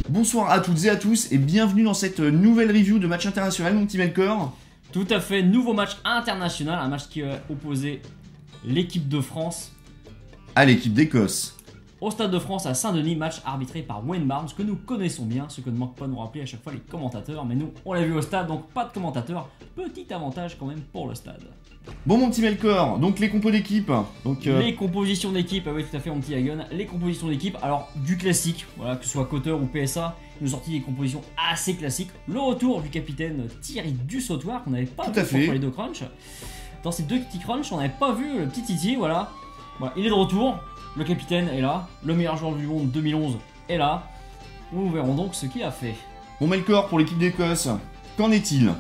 Bonsoir à toutes et à tous et bienvenue dans cette nouvelle review de match international, mon petit Melkor. Tout à fait, nouveau match international, un match qui va opposer l'équipe de France à l'équipe d'Écosse. Au Stade de France à Saint-Denis, match arbitré par Wayne Barnes, que nous connaissons bien, ce que ne manque pas de nous rappeler à chaque fois les commentateurs, mais nous on l'a vu au stade, donc pas de commentateurs, petit avantage quand même pour le stade. Bon mon petit Melkor, donc les compos d'équipe. Les compositions d'équipe, oui tout à fait mon petit Hagen, les compositions d'équipe, alors du classique, voilà, que ce soit Cotter ou PSA, ils nous ont sorti des compositions assez classiques. Le retour du capitaine Thierry Dussautoir, qu'on n'avait pas vu sur les deux crunchs. Dans ces deux petits crunchs, on n'avait pas vu le petit Titi, voilà. Voilà, il est de retour, le capitaine est là, le meilleur joueur du monde 2011 est là. Nous verrons donc ce qu'il a fait. Bon Melkor, pour l'équipe d'Écosse, qu'en est-il?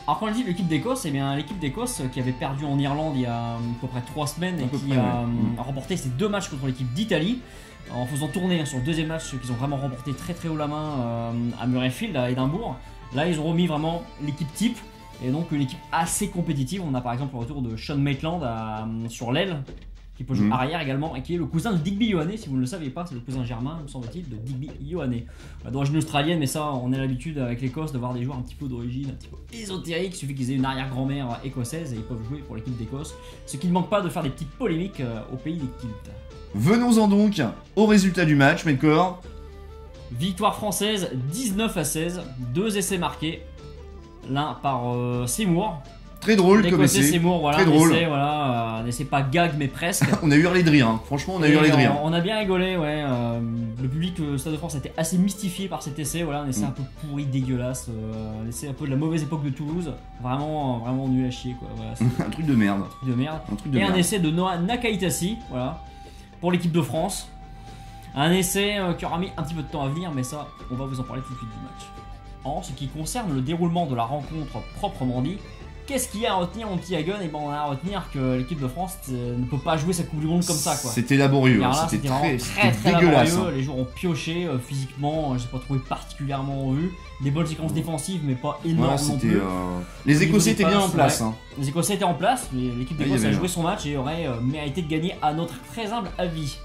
Alors quand on dit l'équipe d'Écosse, eh bien l'équipe d'Écosse qui avait perdu en Irlande il y a à peu près 3 semaines et qui a remporté ses 2 matchs contre l'équipe d'Italie en faisant tourner sur le deuxième match qu'ils ont vraiment remporté très haut la main à Murrayfield à Édimbourg. Là ils ont remis vraiment l'équipe type et donc une équipe assez compétitive. On a par exemple le retour de Sean Maitland sur l'aile qui peut jouer arrière également et qui est le cousin de Digby Ioane, si vous ne le saviez pas, c'est le cousin germain, me semble-t-il, de Digby Ioane. D'origine australienne, mais ça, on a l'habitude avec l'Écosse de voir des joueurs un petit peu d'origine, un petit peu ésotérique. Il suffit qu'ils aient une arrière-grand-mère écossaise et ils peuvent jouer pour l'équipe d'Écosse. Ce qui ne manque pas de faire des petites polémiques au pays des Kilts. Venons-en donc au résultat du match, Melkor. Victoire française 19-16, 2 essais marqués, l'un par Seymour. Très drôle comme essai. Seymour, voilà, très drôle. Un essai pas gag mais presque. On a hurlé de rire, hein. Franchement on a hurlé de rire. On a bien rigolé, ouais. Le public du Stade de France a été assez mystifié par cet essai, voilà, un essai un peu pourri, dégueulasse, un essai un peu de la mauvaise époque de Toulouse, vraiment nul à chier quoi. Voilà, un truc de merde. Un essai de Noah Nakaitasi, voilà, pour l'équipe de France. Un essai qui aura mis un petit peu de temps à venir, mais ça, on va vous en parler tout de suite du match. En ce qui concerne le déroulement de la rencontre proprement dit, qu'est-ce qu'il y a à retenir mon petit Hagen? Et ben on a à retenir que l'équipe de France ne peut pas jouer sa Coupe du Monde comme ça quoi. C'était laborieux, c'était très dégueulasse. Laborieux. Les joueurs ont pioché physiquement, je n'ai pas trouvé particulièrement en vue. Des bonnes séquences défensives mais pas énormes non plus. Les Écossais étaient bien en place. Ouais. Les Écossais étaient en place, mais l'équipe d'Écosse a joué son match et aurait mérité de gagner à notre très humble avis.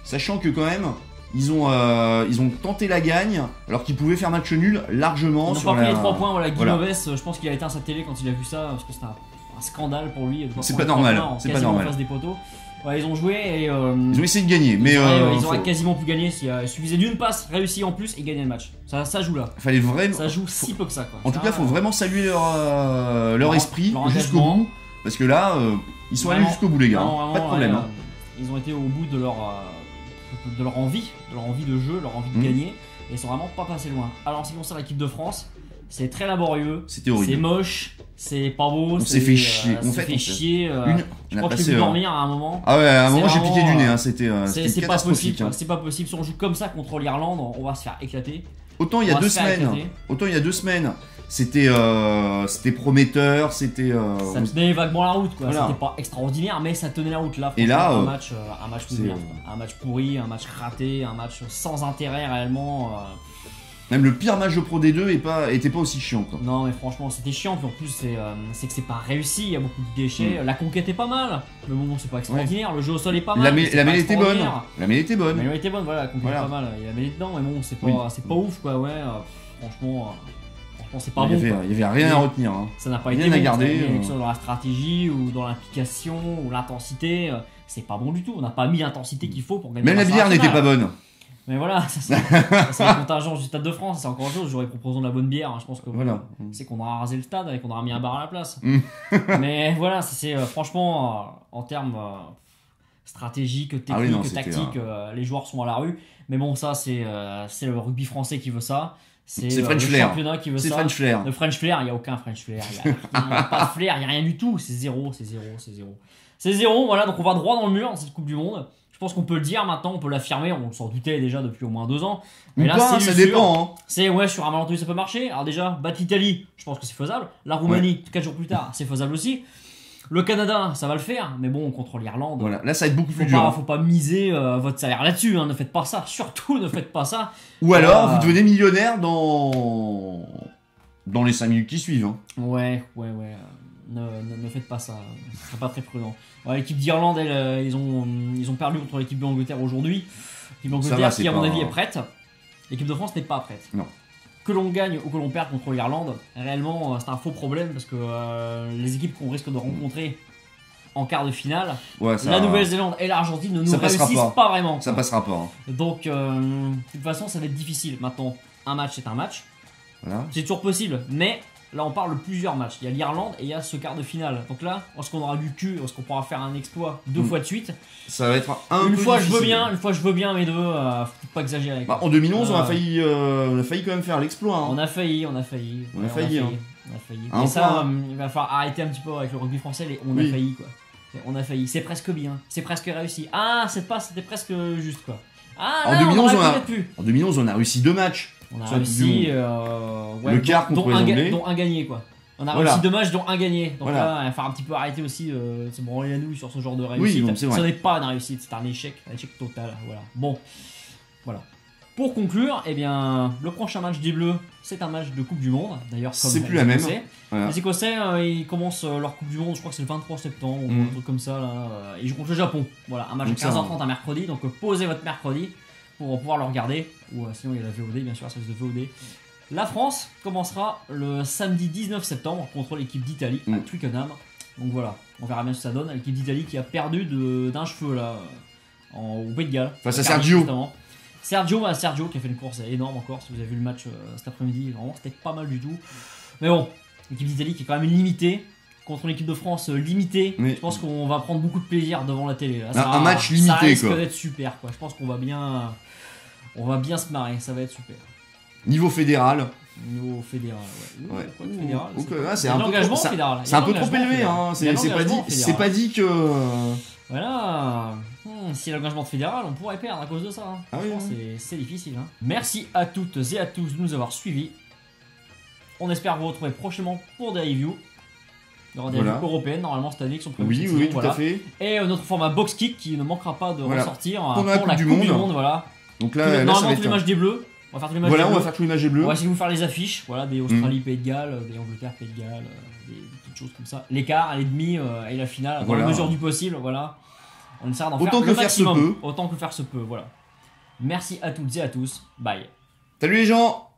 Sachant que quand même, ils ont tenté la gagne alors qu'ils pouvaient faire match nul largement. Ils n'ont pas pris les 3 points, voilà. Guy Novès, je pense qu'il a éteint sa télé quand il a vu ça parce que c'était un scandale pour lui. C'est pas normal, c'est pas normal. En face des poteaux. Ouais, ils ont joué et ils ont essayé de gagner, mais ils auraient quasiment pu gagner s'il suffisait d'une passe réussie en plus et gagner le match. Ça joue là. Fallait vraiment. Ça joue si peu que ça quoi. En tout cas, faut vraiment saluer leur esprit jusqu'au bout parce que là, ils sont allés jusqu'au bout les gars. Pas de problème. Ils ont été au bout de leur envie de jeu, leur envie de gagner, et ils sont vraiment pas passés loin. Alors en ce qui concerne l'équipe de France, c'est très laborieux, c'était horrible, c'est moche, c'est pas beau, on s'est fait chier, je crois que j'ai pu dormir à un moment. Ah ouais, à un moment j'ai piqué du nez, c'était catastrophique. C'est pas possible, si on joue comme ça contre l'Irlande, on va se faire éclater. Autant il y a 2 semaines, c'était prometteur, ça tenait vaguement la route quoi. Voilà. C'était pas extraordinaire mais ça tenait la route là. Et là, un match pourri, un match raté, un match sans intérêt réellement. Même le pire match de Pro D2 était pas aussi chiant quoi. Non mais franchement c'était chiant, puis en plus c'est que c'est pas réussi, il y a beaucoup de déchets, la conquête est pas mal, mais bon c'est pas extraordinaire, le jeu au sol est pas mal. La mêlée était bonne. La mêlée était bonne, voilà, la conquête est pas mal, il y a la mêlée dedans, mais bon c'est pas ouf quoi, ouais, franchement c'est pas bon. Il y avait rien à retenir. Ça n'a pas été à garder. Dans la stratégie ou dans l'implication ou l'intensité, c'est pas bon du tout. On n'a pas mis l'intensité qu'il faut pour gagner. Même la bière n'était pas bonne. Mais voilà, ça c'est la contingence du Stade de France, c'est encore autre chose. J'aurais proposé de la bonne bière. Je pense que c'est qu'on aura rasé le stade et qu'on aura mis un bar à la place. Mais voilà, c'est franchement en termes stratégiques, techniques, tactiques, les joueurs sont à la rue. Mais bon, ça c'est le rugby français qui veut ça. C'est le championnat qui veut ça. French Flair. Le French Flair, il n'y a aucun French Flair. Il n'y a pas de flair, il n'y a rien du tout. C'est zéro. C'est zéro, voilà. Donc on va droit dans le mur dans cette Coupe du Monde. Je pense qu'on peut le dire maintenant, on peut l'affirmer. On s'en doutait déjà depuis au moins 2 ans. Mais là, ça dépend. C'est sur un malentendu, ça peut marcher. Alors déjà, battre l'Italie, je pense que c'est faisable. La Roumanie, 4 jours plus tard, c'est faisable aussi. Le Canada, ça va le faire, mais bon, contre l'Irlande. Voilà, là ça va être beaucoup plus dur. Faut pas miser votre salaire là-dessus, hein. Ne faites pas ça, surtout ne faites pas ça. Ou alors vous devenez millionnaire dans les 5 minutes qui suivent. Hein. Ouais. Ne faites pas ça, ce serait pas très prudent. Ouais, l'équipe d'Irlande, ils ont perdu contre l'équipe d'Angleterre aujourd'hui. L'équipe d'Angleterre qui, à mon avis, est prête. L'équipe de France n'est pas prête. Non. Que l'on gagne ou que l'on perde contre l'Irlande, réellement, c'est un faux problème parce que les équipes qu'on risque de rencontrer en quart de finale, la Nouvelle-Zélande et l'Argentine ne nous réussissent pas vraiment. Ça passera pas. Hein. Donc, de toute façon, ça va être difficile. Maintenant, un match, c'est un match. Voilà. C'est toujours possible, mais là, on parle de plusieurs matchs. Il y a l'Irlande et il y a ce quart de finale. Donc là, lorsqu'on aura du cul, lorsqu'on pourra faire un exploit 2 fois de suite, ça va être une fois je veux bien, mais 2, faut pas exagérer. Bah, en 2011, on a failli quand même faire l'exploit. Hein. On a failli. On a failli. Et ça, il va falloir arrêter un petit peu avec le rugby français. On a failli, quoi. On a failli. C'est presque bien. C'est presque réussi. Ah, cette passe, c'était presque juste, quoi. Ah, en 2011, on a réussi 2 matchs. On a réussi le quart contre les Anglais. Dont un gagné, quoi. On a réussi 2 matchs, dont un gagné. Donc là, il va falloir un petit peu arrêter aussi de se branler la nouille sur ce genre de réussite. Oui, ce n'est pas une réussite, c'est un échec total. Voilà. Bon, voilà. Pour conclure, eh bien, le prochain match des Bleus, c'est un match de Coupe du Monde. D'ailleurs, comme c'est plus la même. Voilà. Les Écossais, ils commencent leur Coupe du Monde, je crois que c'est le 23 septembre, ou un truc comme ça. Là. Ils jouent contre le Japon. Voilà, un match à 15h30 un mercredi. Donc posez votre mercredi pour pouvoir le regarder. Ou sinon, il y a la VOD, bien sûr, la service de VOD. La France commencera le samedi 19 septembre contre l'équipe d'Italie à Twickenham. Donc voilà, on verra bien ce que ça donne. L'équipe d'Italie qui a perdu d'un cheveu là au Pays de Galles. Face à Sergio. Sergio qui a fait une course énorme encore. Si vous avez vu le match cet après-midi, vraiment c'était pas mal du tout. Mais bon, l'équipe d'Italie qui est quand même limitée contre l'équipe de France limitée. Je pense qu'on va prendre beaucoup de plaisir devant la télé. Là. Un match limité, ça risque d'être super, quoi. Je pense qu'on va bien se marrer. Ça va être super. Niveau fédéral. Ouais. C'est un peu trop élevé. Hein. C'est pas dit que. Voilà. Si l'engagement fédéral, on pourrait perdre à cause de ça. Hein. Franchement, c'est difficile. Hein. Merci à toutes et à tous de nous avoir suivis. On espère vous retrouver prochainement pour des reviews. Il y aura des reviews européennes normalement cette année qui sont prévues. Oui, tout à fait. Et notre format box kick qui ne manquera pas de ressortir pour la Coupe du Monde. Voilà. Donc là, normalement tous les matchs des Bleus. On va faire tous les matchs on va faire tous les matchs des Bleus. On va essayer de vous faire les affiches, des Australie, Pays de Galles, des Angleterre, Pays de Galles, des petites choses comme ça. L'écart, les demi et la finale, dans la mesure du possible, voilà. On essaiera d'en faire le maximum. Autant que faire se peut, voilà. Merci à toutes et à tous. Bye. Salut les gens.